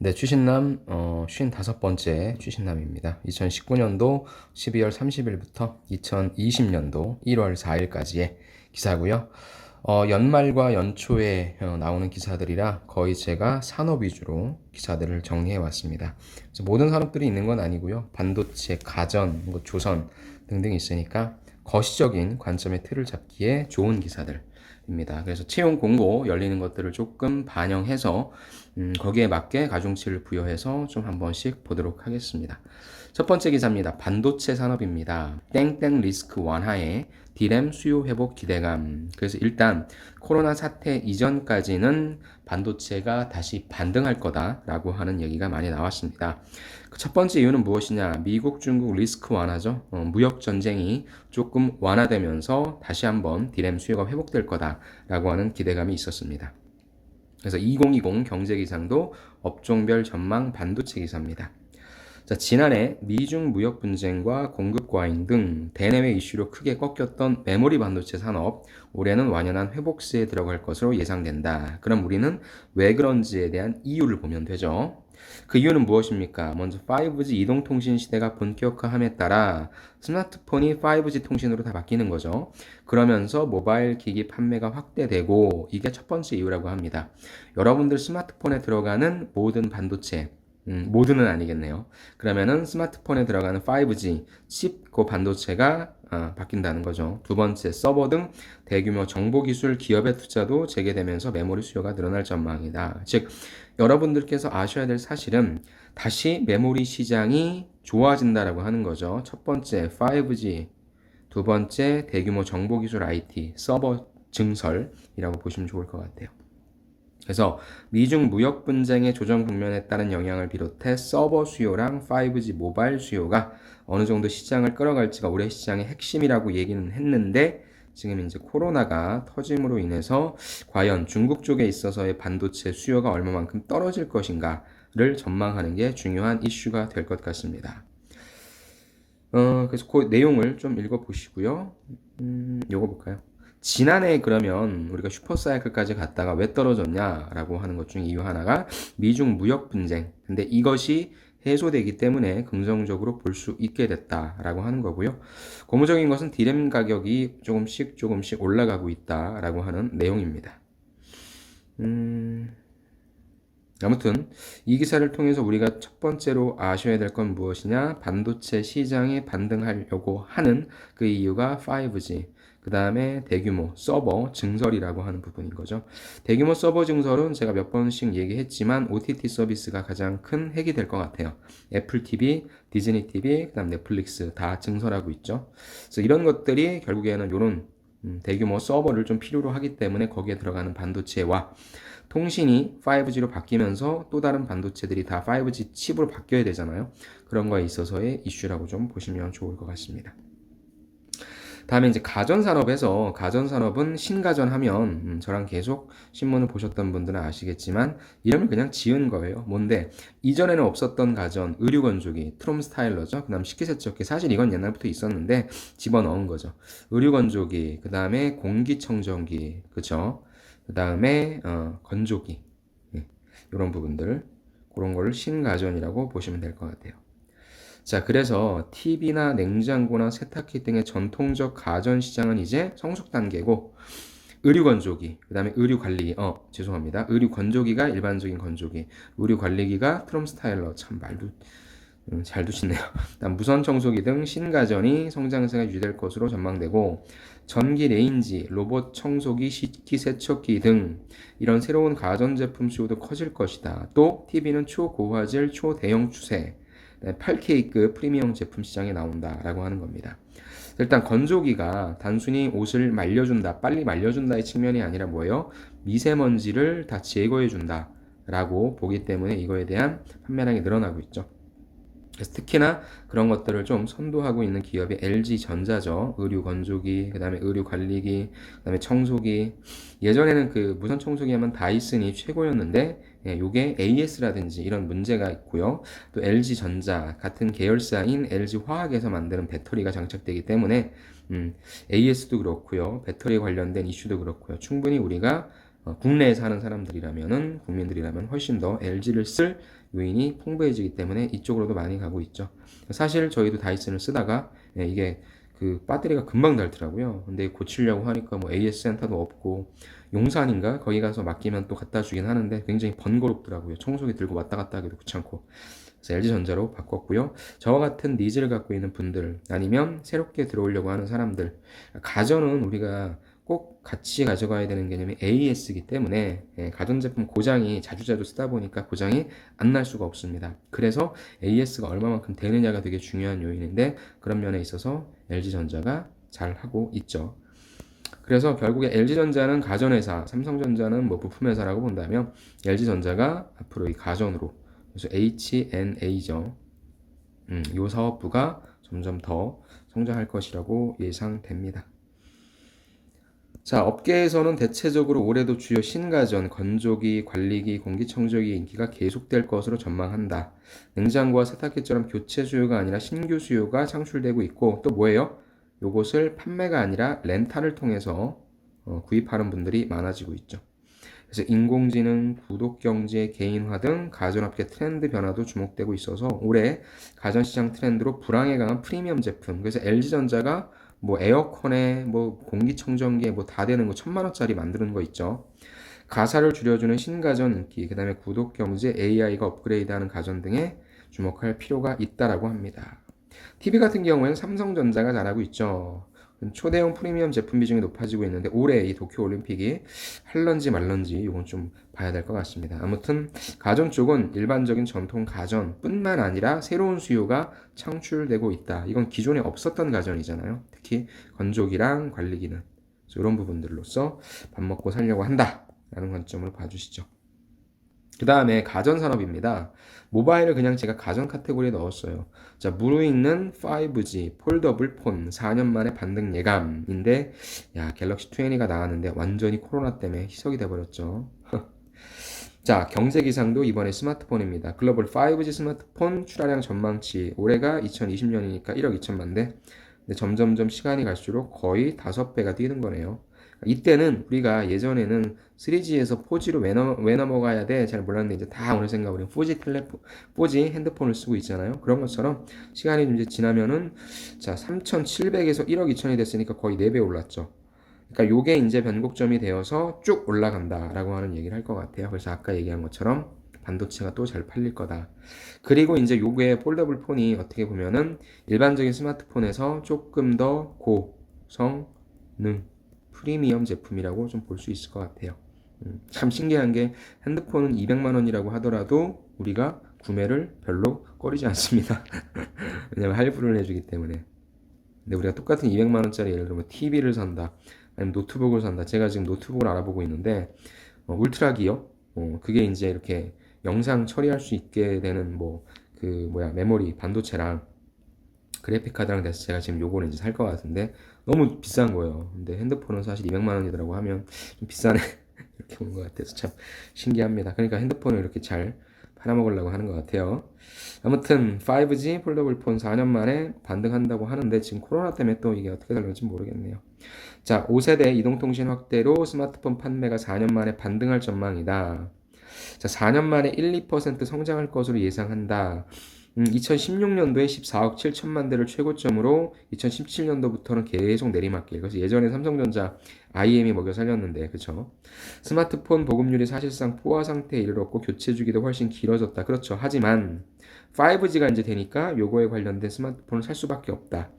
네, 추신남 55번째 추신남입니다. 2019년도 12월 30일부터 2020년도 1월 4일까지의 기사고요. 연말과 연초에 나오는 기사들이라 거의 제가 산업 위주로 기사들을 정리해 왔습니다. 그래서 모든 산업들이 있는 건 아니고요. 반도체, 가전, 조선 등등 있으니까 거시적인 관점의 틀을 잡기에 좋은 기사들입니다. 그래서 채용 공고 열리는 것들을 조금 반영해서 거기에 맞게 가중치를 부여해서 좀 한 번씩 보도록 하겠습니다. 첫 번째 기사입니다. 반도체 산업입니다. 땡땡 리스크 완화에 디램 수요 회복 기대감. 그래서 일단 코로나 사태 이전까지는 반도체가 다시 반등할 거다라고 하는 얘기가 많이 나왔습니다. 첫 번째 이유는 무엇이냐? 미국, 중국 리스크 완화죠. 무역 전쟁이 조금 완화되면서 다시 한번 디램 수요가 회복될 거다라고 하는 기대감이 있었습니다. 그래서 2020 경제기상도 업종별 전망 반도체 기사입니다. 자, 지난해 미중 무역 분쟁과 공급 과잉 등 대내외 이슈로 크게 꺾였던 메모리 반도체 산업, 올해는 완연한 회복세에 들어갈 것으로 예상된다. 그럼 우리는 왜 그런지에 대한 이유를 보면 되죠. 그 이유는 무엇입니까? 먼저 5G 이동통신 시대가 본격화함에 따라 스마트폰이 5G 통신으로 다 바뀌는 거죠. 그러면서 모바일 기기 판매가 확대되고 이게 첫 번째 이유라고 합니다. 여러분들 스마트폰에 들어가는 모든 반도체, 모드는 아니겠네요. 그러면은 스마트폰에 들어가는 5G 칩 그 반도체가 바뀐다는 거죠. 두 번째, 서버 등 대규모 정보기술 기업의 투자도 재개되면서 메모리 수요가 늘어날 전망이다. 즉, 여러분들께서 아셔야 될 사실은 다시 메모리 시장이 좋아진다라고 하는 거죠. 첫 번째, 5G. 두 번째, 대규모 정보기술 IT, 서버 증설이라고 보시면 좋을 것 같아요. 그래서 미중 무역 분쟁의 조정 국면에 따른 영향을 비롯해 서버 수요랑 5G 모바일 수요가 어느 정도 시장을 끌어갈지가 올해 시장의 핵심이라고 얘기는 했는데 지금 이제 코로나가 터짐으로 인해서 과연 중국 쪽에 있어서의 반도체 수요가 얼마만큼 떨어질 것인가를 전망하는 게 중요한 이슈가 될 것 같습니다. 그래서 그 내용을 좀 읽어보시고요. 요거 볼까요? 지난해 그러면 우리가 슈퍼사이클까지 갔다가 왜 떨어졌냐라고 하는 것 중에 이유 하나가 미중 무역 분쟁. 근데 이것이 해소되기 때문에 긍정적으로 볼 수 있게 됐다라고 하는 거고요. 고무적인 것은 디램 가격이 조금씩 올라가고 있다라고 하는 내용입니다. 아무튼 이 기사를 통해서 우리가 첫 번째로 아셔야 될 건 무엇이냐? 반도체 시장에 반등하려고 하는 그 이유가 5G, 그 다음에 대규모 서버 증설이라고 하는 부분인 거죠. 대규모 서버 증설은 제가 몇 번씩 얘기했지만 OTT 서비스가 가장 큰 핵이 될 것 같아요. 애플 TV, 디즈니 TV, 그 다음 넷플릭스 다 증설하고 있죠. 그래서 이런 것들이 결국에는 이런 대규모 서버를 좀 필요로 하기 때문에 거기에 들어가는 반도체와 통신이 5G로 바뀌면서 또 다른 반도체들이 다 5G 칩으로 바뀌어야 되잖아요. 그런 거에 있어서의 이슈라고 좀 보시면 좋을 것 같습니다. 다음에 이제 가전산업에서 가전산업은 신가전 하면 저랑 계속 신문을 보셨던 분들은 아시겠지만 이름을 그냥 지은 거예요. 뭔데? 이전에는 없었던 가전, 의류건조기, 트롬 스타일러죠. 그 다음 식기세척기. 사실 이건 옛날부터 있었는데 집어넣은 거죠. 의류건조기, 그 다음에 공기청정기, 그쵸? 그 다음에 건조기. 이런 부분들. 그런 거를 신가전이라고 보시면 될 것 같아요. 자, 그래서 TV나 냉장고나 세탁기 등의 전통적 가전 시장은 이제 성숙 단계고 의류 건조기, 그다음에 의류 관리기, 죄송합니다. 의류 건조기가 일반적인 건조기, 의류 관리기가 트롬 스타일러, 참 말도 잘 두시네요. 그다음 무선 청소기 등 신가전이 성장세가 유지될 것으로 전망되고 전기 레인지, 로봇 청소기, 식기 세척기 등 이런 새로운 가전 제품 수요도 커질 것이다. 또 TV는 초고화질, 초대형 추세 8K급 프리미엄 제품 시장에 나온다라고 하는 겁니다. 일단 건조기가 단순히 옷을 말려준다, 빨리 말려준다의 측면이 아니라 뭐예요? 미세먼지를 다 제거해준다라고 보기 때문에 이거에 대한 판매량이 늘어나고 있죠. 그래서 특히나 그런 것들을 좀 선도하고 있는 기업이 LG전자죠. 의류 건조기, 그 다음에 의류 관리기, 그 다음에 청소기. 예전에는 그 무선 청소기 하면 다이슨이 최고였는데, 요게 AS라든지 이런 문제가 있고요. 또 LG전자 같은 계열사인 LG화학에서 만드는 배터리가 장착되기 때문에, AS도 그렇고요. 배터리에 관련된 이슈도 그렇고요. 충분히 우리가 국내에 사는 사람들이라면은, 국민들이라면 훨씬 더 LG를 쓸 요인이 풍부해지기 때문에 이쪽으로도 많이 가고 있죠. 사실 저희도 다이슨을 쓰다가 이게 그 배터리가 금방 닳더라고요. 근데 고치려고 하니까 뭐 AS 센터도 없고 용산인가 거기 가서 맡기면 또 갖다 주긴 하는데 굉장히 번거롭더라고요. 청소기 들고 왔다 갔다 하기도 귀찮고. 그래서 LG전자로 바꿨고요. 저와 같은 니즈를 갖고 있는 분들 아니면 새롭게 들어오려고 하는 사람들, 가전은 우리가 꼭 같이 가져가야 되는 개념이 AS이기 때문에 가전제품 고장이 자주자주 쓰다 보니까 고장이 안 날 수가 없습니다. 그래서 AS가 얼마만큼 되느냐가 되게 중요한 요인인데 그런 면에 있어서 LG전자가 잘 하고 있죠. 그래서 결국에 LG전자는 가전회사, 삼성전자는 뭐 부품회사라고 본다면 LG전자가 앞으로 이 가전으로, 그래서 HNA죠. 이 사업부가 점점 더 성장할 것이라고 예상됩니다. 자, 업계에서는 대체적으로 올해도 주요 신가전, 건조기, 관리기, 공기청정기 인기가 계속될 것으로 전망한다. 냉장고와 세탁기처럼 교체 수요가 아니라 신규 수요가 창출되고 있고, 또 뭐예요? 요것을 판매가 아니라 렌탈을 통해서 구입하는 분들이 많아지고 있죠. 그래서 인공지능, 구독경제, 개인화 등 가전업계 트렌드 변화도 주목되고 있어서 올해 가전시장 트렌드로 불황에 강한 프리미엄 제품, 그래서 LG전자가 뭐 에어컨에 뭐 공기청정기에 뭐 다 되는 거 1,000만 원짜리 만드는 거 있죠. 가사를 줄여주는 신가전 인기, 그 다음에 구독경제, AI가 업그레이드하는 가전 등에 주목할 필요가 있다라고 합니다. TV 같은 경우에는 삼성전자가 잘하고 있죠. 초대형 프리미엄 제품 비중이 높아지고 있는데 올해 이 도쿄올림픽이 할런지 말런지 이건 좀 봐야 될 것 같습니다. 아무튼 가전 쪽은 일반적인 전통 가전뿐만 아니라 새로운 수요가 창출되고 있다. 이건 기존에 없었던 가전이잖아요. 특히 건조기랑 관리기는 이런 부분들로서 밥 먹고 살려고 한다라는 관점으로 봐주시죠. 그 다음에 가전산업입니다. 모바일을 그냥 제가 가전 카테고리에 넣었어요. 자, 무르익는 5G 폴더블 폰 4년 만에 반등 예감인데, 야, 갤럭시 20가 나왔는데 완전히 코로나 때문에 희석이 돼버렸죠. 자, 경제기상도 이번에 스마트폰입니다. 글로벌 5G 스마트폰 출하량 전망치 올해가 2020년이니까 1억 2천만 대. 근데 점점점 시간이 갈수록 거의 5배가 뛰는 거네요. 이때는 우리가 예전에는 3G에서 4G로 왜 넘어가야 돼? 잘 몰랐는데 이제 다 어느샌가 우리는 4G 4G 핸드폰을 쓰고 있잖아요. 그런 것처럼 시간이 이제 지나면은 자, 3,700에서 1억 2천이 됐으니까 거의 4배 올랐죠. 그러니까 요게 이제 변곡점이 되어서 쭉 올라간다라고 하는 얘기를 할 것 같아요. 그래서 아까 얘기한 것처럼 반도체가 또 잘 팔릴 거다. 그리고 이제 요게 폴더블 폰이 어떻게 보면은 일반적인 스마트폰에서 조금 더 고성능 프리미엄 제품이라고 좀 볼 수 있을 것 같아요. 참 신기한 게 핸드폰은 200만 원이라고 하더라도 우리가 구매를 별로 꺼리지 않습니다. 왜냐면 할부를 해주기 때문에. 근데 우리가 똑같은 200만 원짜리 예를 들면 TV를 산다, 아니면 노트북을 산다. 제가 지금 노트북을 알아보고 있는데 울트라 기어, 그게 이제 이렇게 영상 처리할 수 있게 되는 메모리 반도체랑 그래픽 카드랑 돼서 제가 지금 요거를 이제 살 것 같은데 너무 비싼 거예요. 근데 핸드폰은 사실 200만 원이더라고 하면 좀 비싸네 이렇게 온 것 같아서 참 신기합니다. 그러니까 핸드폰을 이렇게 잘 팔아먹으려고 하는 것 같아요. 아무튼 5G 폴더블 폰 4년 만에 반등한다고 하는데 지금 코로나 때문에 또 이게 어떻게 될지 모르겠네요. 자, 5세대 이동통신 확대로 스마트폰 판매가 4년 만에 반등할 전망이다. 자, 4년 만에 1, 2% 성장할 것으로 예상한다. 2016년도에 14억 7천만 대를 최고점으로 2017년도부터는 계속 내리막길. 그래서 예전에 삼성전자 IM이 먹여 살렸는데, 그쵸? 스마트폰 보급률이 사실상 포화 상태에 이르렀고 교체 주기도 훨씬 길어졌다. 그렇죠. 하지만 5G가 이제 되니까 요거에 관련된 스마트폰을 살 수밖에 없다.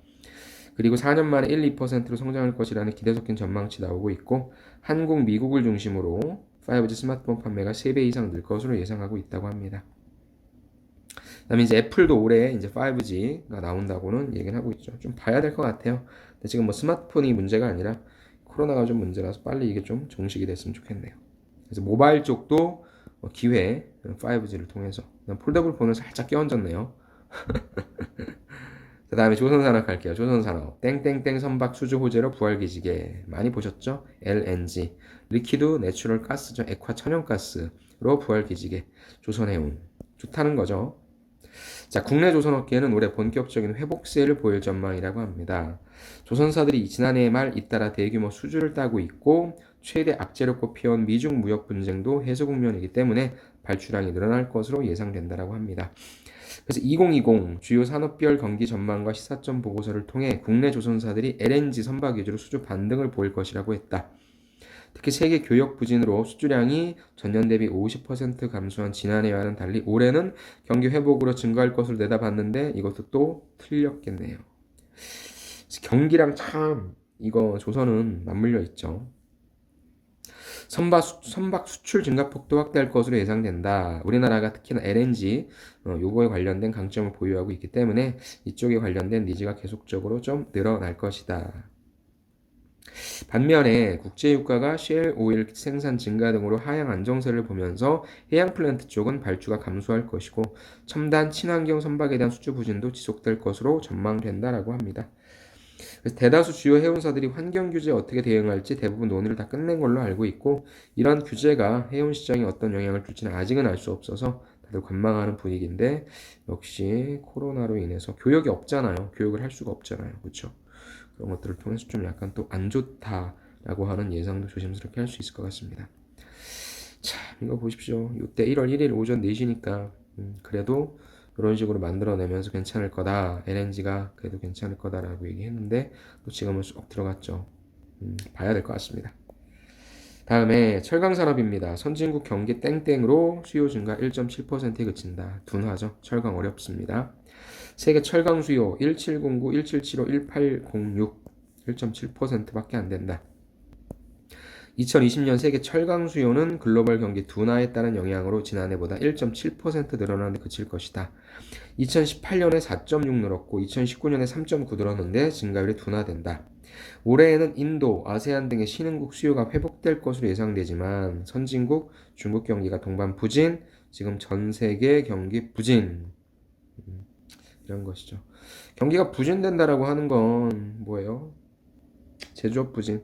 그리고 4년 만에 1, 2%로 성장할 것이라는 기대 섞인 전망치 나오고 있고 한국, 미국을 중심으로 5G 스마트폰 판매가 3배 이상 늘 것으로 예상하고 있다고 합니다. 그다음에 이제 애플도 올해 이제 5G가 나온다고는 얘기를 하고 있죠. 좀 봐야 될 것 같아요. 근데 지금 뭐 스마트폰이 문제가 아니라 코로나가 좀 문제라서 빨리 이게 좀 종식이 됐으면 좋겠네요. 그래서 모바일 쪽도 기회 5G를 통해서 폴더블 폰을 살짝 껴얹었네요. 그 다음에 조선산업 갈게요. 조선산업 땡땡땡 선박 수주 호재로 부활기지개 많이 보셨죠? LNG 리퀴드 내추럴 가스죠. 액화 천연가스로 부활기지개 조선해운 좋다는 거죠. 자, 국내 조선업계는 올해 본격적인 회복세를 보일 전망이라고 합니다. 조선사들이 지난해 말 잇따라 대규모 수주를 따고 있고 최대 악재로 꼽혀온 미중 무역 분쟁도 해소 국면이기 때문에 발주량이 늘어날 것으로 예상된다라고 합니다. 그래서 2020 주요 산업별 경기 전망과 시사점 보고서를 통해 국내 조선사들이 LNG 선박 위주로 수주 반등을 보일 것이라고 했다. 특히 세계 교역 부진으로 수주량이 전년 대비 50% 감소한 지난해와는 달리 올해는 경기 회복으로 증가할 것으로 내다봤는데 이것도 또 틀렸겠네요. 경기랑 참 이거 조선은 맞물려 있죠. 선박 수출 증가폭도 확대할 것으로 예상된다. 우리나라가 특히나 LNG 요거에 관련된 강점을 보유하고 있기 때문에 이쪽에 관련된 니즈가 계속적으로 좀 늘어날 것이다. 반면에 국제유가가 셰일 오일 생산 증가 등으로 하향 안정세를 보면서 해양 플랜트 쪽은 발주가 감소할 것이고 첨단 친환경 선박에 대한 수주 부진도 지속될 것으로 전망된다라고 합니다. 그래서 대다수 주요 해운사들이 환경 규제에 어떻게 대응할지 대부분 논의를 다 끝낸 걸로 알고 있고 이런 규제가 해운 시장에 어떤 영향을 줄지는 아직은 알 수 없어서 다들 관망하는 분위기인데 역시 코로나로 인해서 교역이 없잖아요. 교역을 할 수가 없잖아요. 그렇죠? 그런 것들을 통해서 좀 약간 또 안 좋다라고 하는 예상도 조심스럽게 할 수 있을 것 같습니다. 참 이거 보십시오. 이때 1월 1일 오전 4시니까 그래도 이런 식으로 만들어내면서 괜찮을 거다. LNG가 그래도 괜찮을 거다라고 얘기했는데 또 지금은 쏙 들어갔죠. 봐야 될 것 같습니다. 다음에 철강산업입니다. 선진국 경기 땡땡으로 수요 증가 1.7%에 그친다. 둔화죠. 철강 어렵습니다. 세계 철강 수요 1709, 1775, 1806 1.7%밖에 안 된다. 2020년 세계 철강 수요는 글로벌 경기 둔화에 따른 영향으로 지난해보다 1.7% 늘어나는데 그칠 것이다. 2018년에 4.6 늘었고 2019년에 3.9 늘었는데 증가율이 둔화된다. 올해에는 인도, 아세안 등의 신흥국 수요가 회복될 것으로 예상되지만 선진국, 중국 경기가 동반 부진, 지금 전 세계 경기 부진 이런 것이죠. 경기가 부진된다라고 하는 건 뭐예요? 제조업 부진.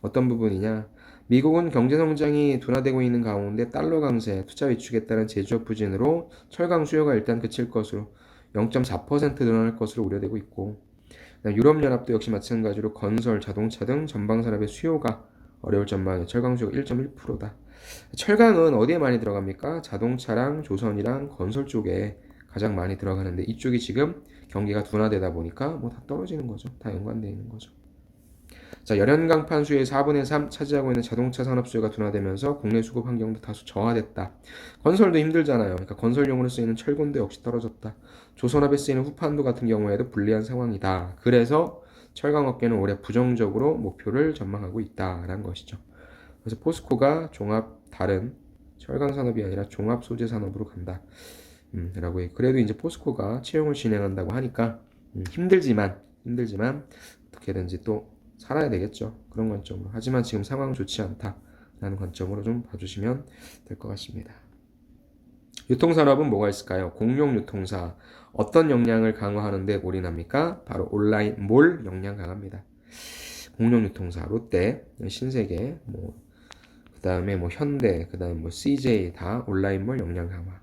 어떤 부분이냐? 미국은 경제 성장이 둔화되고 있는 가운데 달러 강세, 투자 위축에 따른 제조업 부진으로 철강 수요가 일단 그칠 것으로 0.4% 늘어날 것으로 우려되고 있고 유럽연합도 역시 마찬가지로 건설, 자동차 등 전방 산업의 수요가 어려울 전망에 철강 수요가 1.1%다. 철강은 어디에 많이 들어갑니까? 자동차랑 조선이랑 건설 쪽에 가장 많이 들어가는데 이쪽이 지금 경기가 둔화되다 보니까 뭐 다 떨어지는 거죠. 다 연관되어 있는 거죠. 자, 열연강판 수요의 4분의 3 차지하고 있는 자동차 산업 수요가 둔화되면서 국내 수급 환경도 다소 저하됐다. 건설도 힘들잖아요. 그러니까 건설용으로 쓰이는 철근도 역시 떨어졌다. 조선업에 쓰이는 후판도 같은 경우에도 불리한 상황이다. 그래서 철강업계는 올해 부정적으로 목표를 전망하고 있다라는 것이죠. 그래서 포스코가 다른 철강 산업이 아니라 종합 소재 산업으로 간다. 라고 해. 그래도 이제 포스코가 채용을 진행한다고 하니까 힘들지만 어떻게든지 또 살아야 되겠죠. 그런 관점으로. 하지만 지금 상황은 좋지 않다라는 관점으로 좀 봐주시면 될 것 같습니다. 유통산업은 뭐가 있을까요? 공룡 유통사. 어떤 역량을 강화하는 데 올인합니까? 바로 온라인 몰 역량 강화입니다. 공룡 유통사, 롯데, 신세계, 그 다음에 현대, 그 다음에 CJ 다 온라인몰 역량 강화.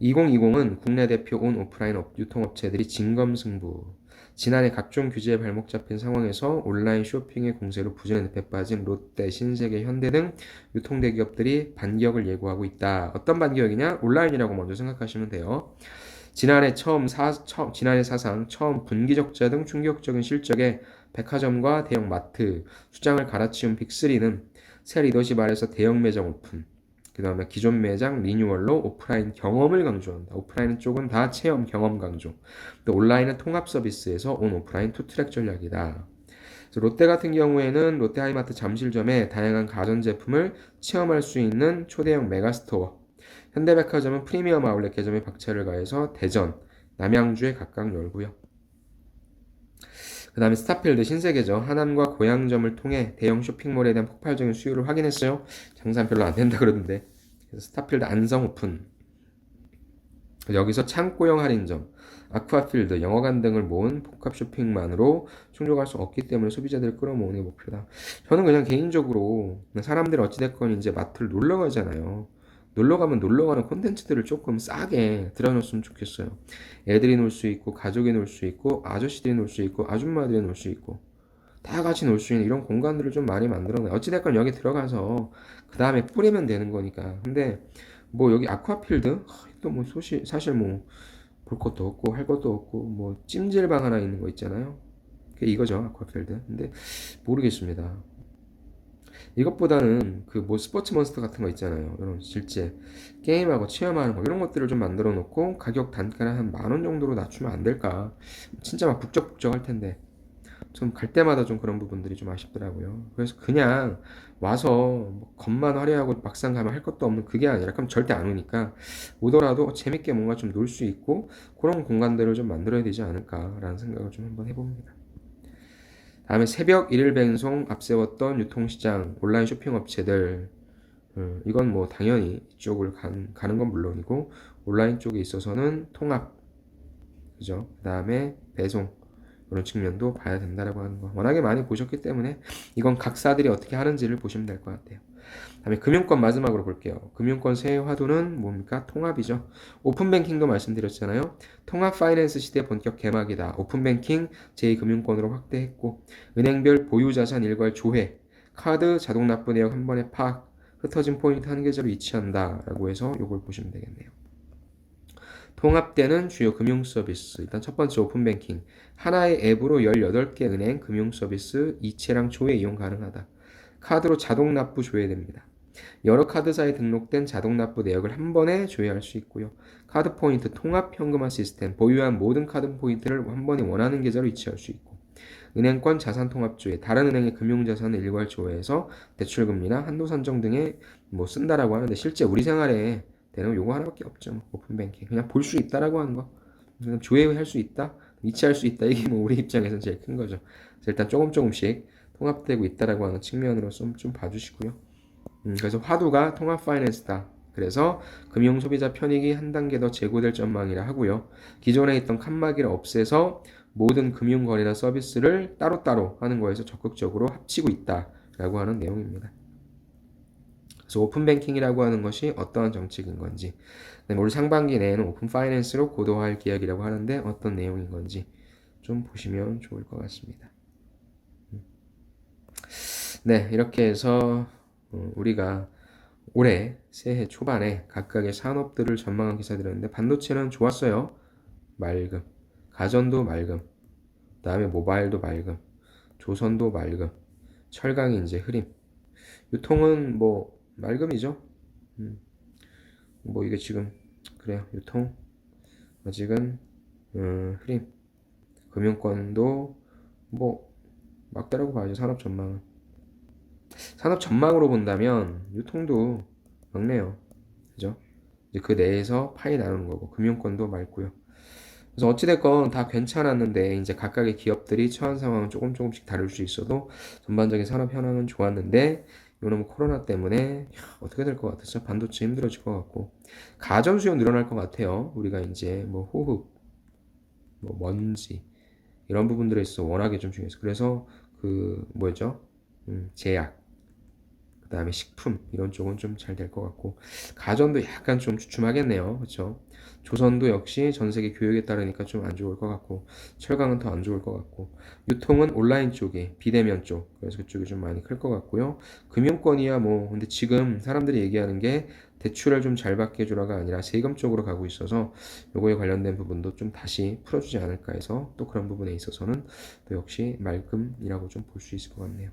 2020은 국내 대표 온 오프라인 유통업체들이 진검승부. 지난해 각종 규제에 발목 잡힌 상황에서 온라인 쇼핑의 공세로 부진의 늪에 빠진 롯데, 신세계, 현대 등 유통대기업들이 반격을 예고하고 있다. 어떤 반격이냐? 온라인이라고 먼저 생각하시면 돼요. 지난해 사상 처음 분기적자 등 충격적인 실적에 백화점과 대형 마트, 수장을 갈아치운 빅3는 새 리더십 아래서 대형 매장 오픈, 그 다음에 기존 매장 리뉴얼로 오프라인 경험을 강조한다. 오프라인 쪽은 다 체험 경험 강조. 또 온라인은 통합 서비스에서 온 오프라인 투트랙 전략이다. 롯데 같은 경우에는 롯데하이마트 잠실점에 다양한 가전제품을 체험할 수 있는 초대형 메가스토어. 현대백화점은 프리미엄 아울렛 개점에 박차를 가해서 대전, 남양주에 각각 열고요. 그 다음에 스타필드 신세계죠. 하남과 고양점을 통해 대형 쇼핑몰에 대한 폭발적인 수요를 확인했어요. 장사는 별로 안 된다 그러던데. 그래서 스타필드 안성 오픈. 여기서 창고형 할인점, 아쿠아필드, 영어관 등을 모은 복합 쇼핑만으로 충족할 수 없기 때문에 소비자들을 끌어모으는 게 목표다. 저는 그냥 개인적으로 사람들이 어찌됐건 이제 마트를 놀러 가잖아요. 놀러 가면 놀러 가는 콘텐츠들을 조금 싸게 들어놓으면 좋겠어요. 애들이 놀 수 있고, 가족이 놀 수 있고, 아저씨들이 놀 수 있고, 아줌마들이 놀 수 있고, 다 같이 놀 수 있는 이런 공간들을 좀 많이 만들어놔요. 어찌됐건 여기 들어가서 그 다음에 뿌리면 되는 거니까. 근데 뭐 여기 아쿠아필드 또 뭐 사실 뭐 볼 것도 없고 할 것도 없고 뭐 찜질방 하나 있는 거 있잖아요. 그게 이거죠 아쿠아필드. 근데 모르겠습니다. 이것보다는 그 뭐 스포츠 몬스터 같은 거 있잖아요. 이런 실제 게임하고 체험하는 거 이런 것들을 좀 만들어 놓고 가격 단가를 한 10,000원 정도로 낮추면 안 될까? 진짜 막 북적북적 할 텐데 좀 갈 때마다 좀 그런 부분들이 좀 아쉽더라고요. 그래서 그냥 와서 뭐 겁만 화려하고 막상 가면 할 것도 없는 그게 아니라 그럼 절대 안 오니까 오더라도 재밌게 뭔가 좀 놀 수 있고 그런 공간들을 좀 만들어야 되지 않을까라는 생각을 좀 한번 해봅니다. 다음에 새벽 일일 배송 앞세웠던 유통시장 온라인 쇼핑 업체들 이건 뭐 당연히 이쪽을 가는 건 물론이고 온라인 쪽에 있어서는 통합 그죠? 그 다음에 배송 그런 측면도 봐야 된다라고 하는 거 워낙에 많이 보셨기 때문에 이건 각사들이 어떻게 하는지를 보시면 될 것 같아요. 다음에 금융권 마지막으로 볼게요. 금융권 새해 화두는 뭡니까? 통합이죠. 오픈뱅킹도 말씀드렸잖아요. 통합 파이낸스 시대 본격 개막이다. 오픈뱅킹 제2금융권으로 확대했고 은행별 보유자산 일괄 조회, 카드 자동 납부 내역 한 번에 파악, 흩어진 포인트 한 계좌로 이체한다 라고 해서 이걸 보시면 되겠네요. 통합되는 주요 금융 서비스. 일단 첫 번째 오픈뱅킹. 하나의 앱으로 18개 은행 금융 서비스 이체랑 조회 이용 가능하다. 카드로 자동 납부 조회됩니다. 여러 카드사에 등록된 자동 납부 내역을 한 번에 조회할 수 있고요. 카드 포인트 통합 현금화 시스템. 보유한 모든 카드 포인트를 한 번에 원하는 계좌로 이체할 수 있고. 은행권 자산 통합 조회. 다른 은행의 금융 자산을 일괄 조회해서 대출 금리나 한도 산정 등에 뭐 쓴다라고 하는데 실제 우리 생활에 되는 요거 하나밖에 없죠. 오픈뱅킹. 그냥 볼 수 있다라고 하는 거. 그냥 조회할 수 있다, 이체할 수 있다. 이게 뭐 우리 입장에서는 제일 큰 거죠. 그래서 일단 조금씩 통합되고 있다라고 하는 측면으로 좀 봐주시고요. 그래서 화두가 통합 파이낸스다. 그래서 금융 소비자 편익이 한 단계 더 제고될 전망이라 하고요. 기존에 있던 칸막이를 없애서 모든 금융 거래나 서비스를 따로따로 하는 거에서 적극적으로 합치고 있다라고 하는 내용입니다. 그래서 오픈뱅킹이라고 하는 것이 어떠한 정책인 건지, 올 상반기 내에는 오픈 파이낸스로 고도화할 계획이라고 하는데 어떤 내용인 건지 좀 보시면 좋을 것 같습니다. 네, 이렇게 해서 우리가 올해 새해 초반에 각각의 산업들을 전망한 기사들이었는데 반도체는 좋았어요. 맑음. 가전도 맑음. 그 다음에 모바일도 맑음. 조선도 맑음. 철강이 이제 흐림. 유통은 뭐 맑음이죠. 뭐 이게 지금 그래요. 유통 아직은 흐림. 금융권도 뭐 막다라고 봐야죠. 산업 전망은. 산업 전망으로 본다면 유통도 막네요. 그죠? 이제 그 내에서 파이 나누는 거고 금융권도 맑고요. 그래서 어찌됐건 다 괜찮았는데 이제 각각의 기업들이 처한 상황은 조금씩 다를 수 있어도 전반적인 산업 현황은 좋았는데 요놈 코로나 때문에 어떻게 될 것 같았죠? 반도체 힘들어질 것 같고 가전 수요 늘어날 것 같아요. 우리가 이제 뭐 호흡, 뭐 먼지 이런 부분들에 있어서 워낙에 좀 중요해서 그래서 그 뭐죠? 제약 그 다음에 식품 이런 쪽은 좀 잘 될 것 같고 가전도 약간 좀 주춤하겠네요. 그렇죠? 조선도 역시 전 세계 교육에 따르니까 좀 안 좋을 것 같고 철강은 더 안 좋을 것 같고 유통은 온라인 쪽에 비대면 쪽 그래서 그쪽이 좀 많이 클 것 같고요. 금융권이야 뭐 근데 지금 사람들이 얘기하는 게 대출을 좀 잘 받게 해주라가 아니라 세금 쪽으로 가고 있어서 요거에 관련된 부분도 좀 다시 풀어주지 않을까 해서 또 그런 부분에 있어서는 또 역시 맑음이라고 좀 볼 수 있을 것 같네요.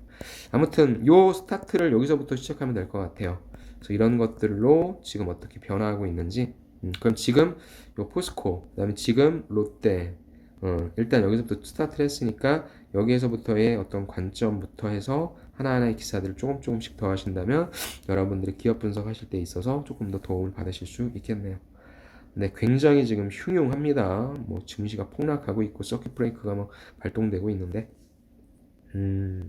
아무튼 요 스타트를 여기서부터 시작하면 될 것 같아요. 그래서 이런 것들로 지금 어떻게 변화하고 있는지 그럼 지금 요 포스코 그다음에 지금 롯데 일단 여기서부터 스타트를 했으니까 여기에서부터의 어떤 관점부터 해서 하나하나의 기사들을 조금씩 더 하신다면 여러분들이 기업 분석하실 때 있어서 조금 더 도움을 받으실 수 있겠네요. 네, 굉장히 지금 흉흉합니다. 뭐 증시가 폭락하고 있고 서킷 브레이크가 뭐 발동되고 있는데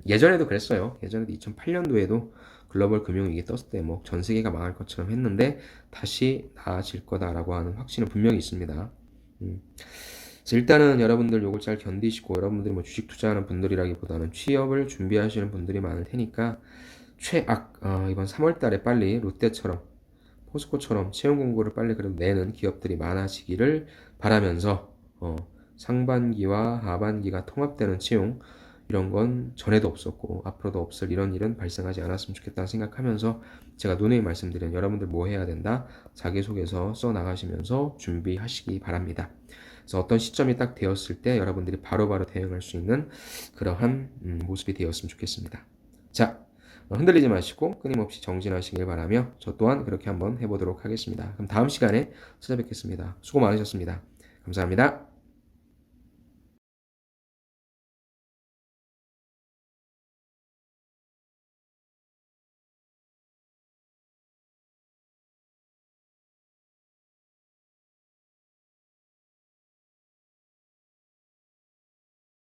예전에도 그랬어요. 예전에도 2008년도에도 글로벌 금융위기 떴을 때 뭐 전 세계가 망할 것처럼 했는데 다시 나아질 거다라고 하는 확신은 분명히 있습니다. 그래서 일단은 여러분들 요걸 잘 견디시고 여러분들이 뭐 주식 투자하는 분들이라기보다는 취업을 준비하시는 분들이 많을 테니까 최악 이번 3월 달에 빨리 롯데처럼 포스코처럼 채용 공고를 빨리 그래도 내는 기업들이 많아지기를 바라면서 상반기와 하반기가 통합되는 채용 이런 건 전에도 없었고 앞으로도 없을 이런 일은 발생하지 않았으면 좋겠다 생각하면서 제가 누누이 말씀드린 여러분들 뭐 해야 된다 자기소개서 써 나가시면서 준비하시기 바랍니다. 그래서 어떤 시점이 딱 되었을 때 여러분들이 바로바로 대응할 수 있는 그러한 모습이 되었으면 좋겠습니다. 자, 흔들리지 마시고 끊임없이 정진하시길 바라며 저 또한 그렇게 한번 해보도록 하겠습니다. 그럼 다음 시간에 찾아뵙겠습니다. 수고 많으셨습니다. 감사합니다.